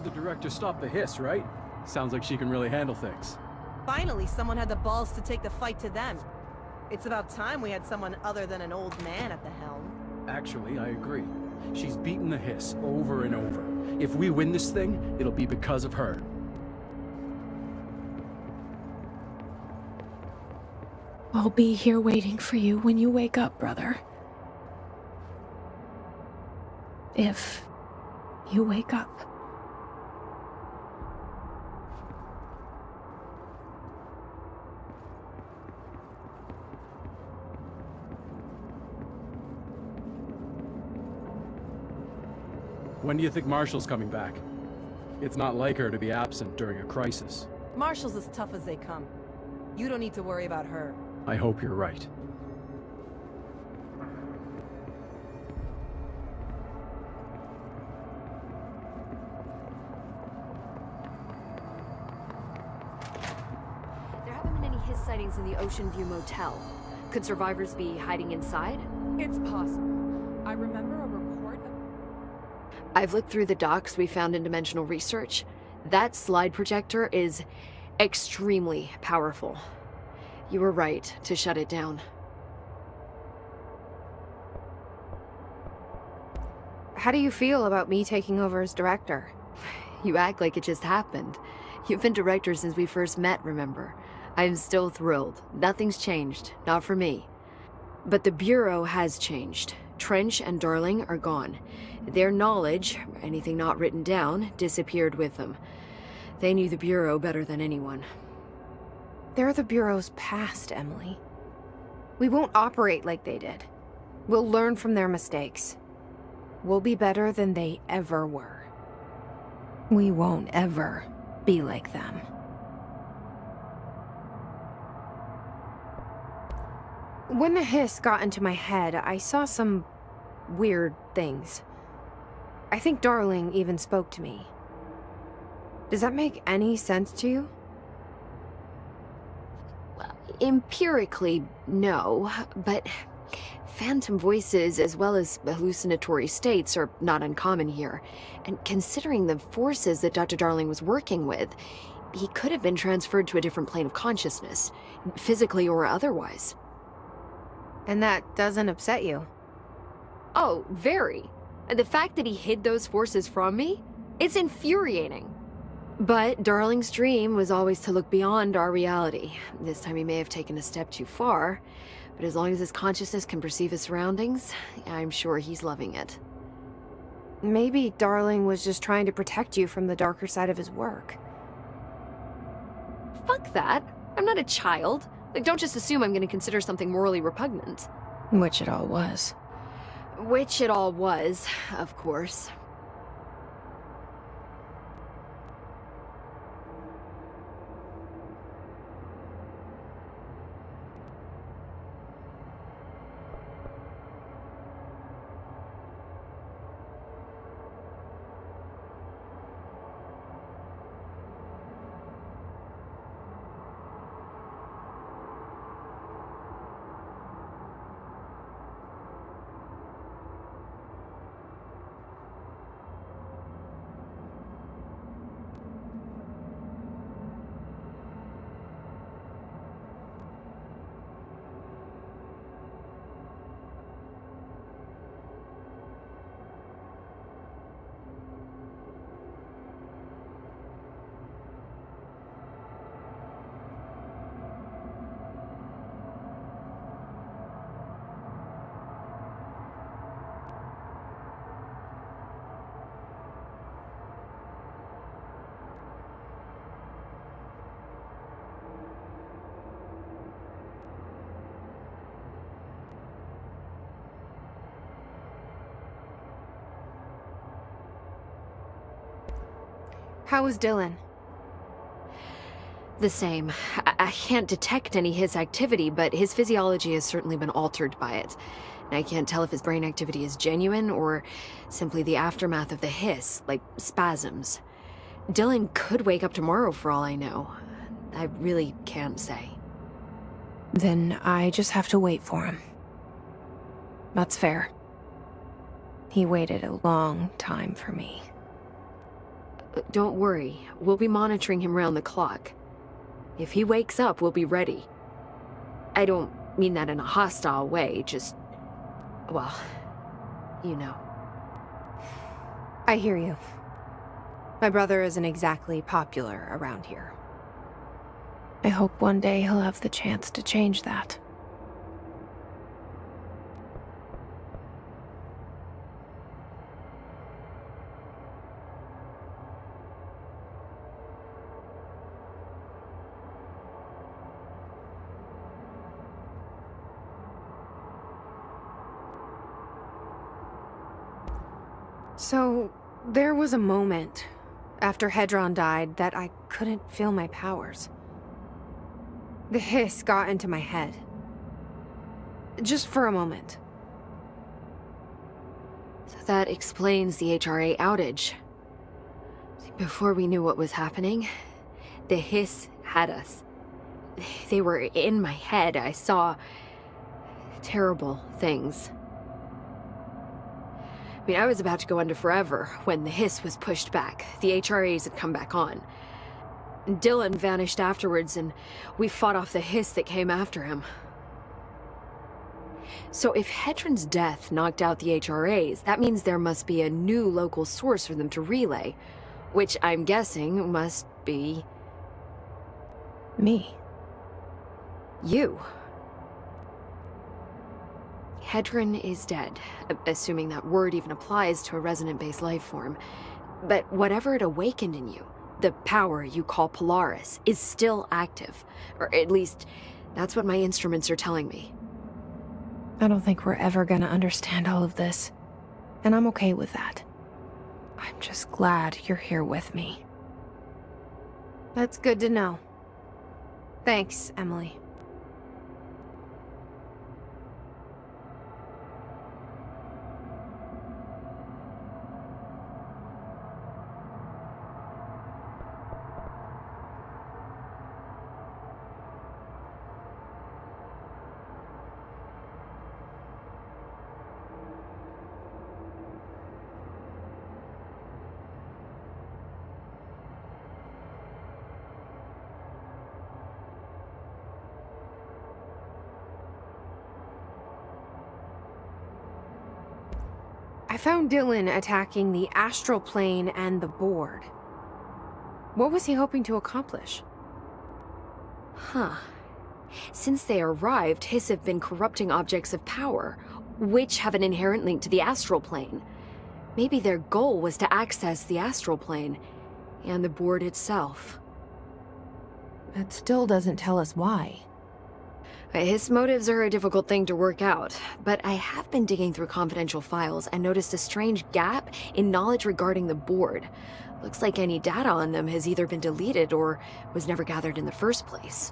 heard the director stop the hiss, right? Sounds like she can really handle things. Finally, someone had the balls to take the fight to them. It's about time we had someone other than an old man at the helm. Actually, I agree. She's beaten the hiss over and over. If we win this thing, it'll be because of her. I'll be here waiting for you when you wake up, brother. If you wake up. When do you think Marshall's coming back? It's not like her to be absent during a crisis. Marshall's as tough as they come. You don't need to worry about her. I hope you're right. There haven't been any hiss sightings in the Ocean View Motel. Could survivors be hiding inside? It's possible. I remember a report of... I've looked through the docs we found in Dimensional Research. That slide projector is extremely powerful. You were right to shut it down. How do you feel about me taking over as director? You act like it just happened. You've been director since we first met, remember? I'm still thrilled. Nothing's changed. Not for me. But the Bureau has changed. Trench and Darling are gone. Their knowledge, anything not written down, disappeared with them. They knew the Bureau better than anyone. They're the Bureau's past, Emily. We won't operate like they did. We'll learn from their mistakes. We'll be better than they ever were. We won't ever be like them. When the hiss got into my head, I saw some weird things. I think Darling even spoke to me. Does that make any sense to you? Empirically, no, but phantom voices as well as hallucinatory states are not uncommon here. And considering the forces that Dr. Darling was working with, he could have been transferred to a different plane of consciousness, physically or otherwise. And that doesn't upset you? Oh, very. And the fact that he hid those forces from me? It's infuriating. But Darling's dream was always to look beyond our reality. This time he may have taken a step too far, but as long as his consciousness can perceive his surroundings, I'm sure he's loving it. Maybe Darling was just trying to protect you from the darker side of his work. Fuck that. I'm not a child. Like, don't just assume I'm going to consider something morally repugnant. Which it all was. Which it all was, of course. How is Dylan? The same. I can't detect any his activity, but his physiology has certainly been altered by it. And I can't tell if his brain activity is genuine or simply the aftermath of the hiss, like spasms. Dylan could wake up tomorrow for all I know. I really can't say. Then I just have to wait for him. That's fair. He waited a long time for me. Don't worry, we'll be monitoring him round the clock. If he wakes up, we'll be ready. I don't mean that in a hostile way, just... well, you know. I hear you. My brother isn't exactly popular around here. I hope one day he'll have the chance to change that. So, there was a moment after Hedron died that I couldn't feel my powers. The hiss got into my head. Just for a moment. So that explains the HRA outage. Before we knew what was happening, the hiss had us. They were in my head. I saw terrible things. I mean, I was about to go under forever when the hiss was pushed back. The HRAs had come back on. Dylan vanished afterwards, and we fought off the hiss that came after him. So if Hedron's death knocked out the HRAs, that means there must be a new local source for them to relay, which I'm guessing must be... Me. you. Hedron is dead, assuming that word even applies to a resonant-based life form. But whatever it awakened in you, the power you call Polaris, is still active. Or at least, that's what my instruments are telling me. I don't think we're ever gonna understand all of this. And I'm okay with that. I'm just glad you're here with me. That's good to know. Thanks, Emily. I found Dylan attacking the astral plane and the board. What was he hoping to accomplish? Huh. Since they arrived, Hiss have been corrupting objects of power, which have an inherent link to the astral plane. Maybe their goal was to access the astral plane, and the board itself. That still doesn't tell us why. His motives are a difficult thing to work out, but I have been digging through confidential files and noticed a strange gap in knowledge regarding the board. Looks like any data on them has either been deleted or was never gathered in the first place.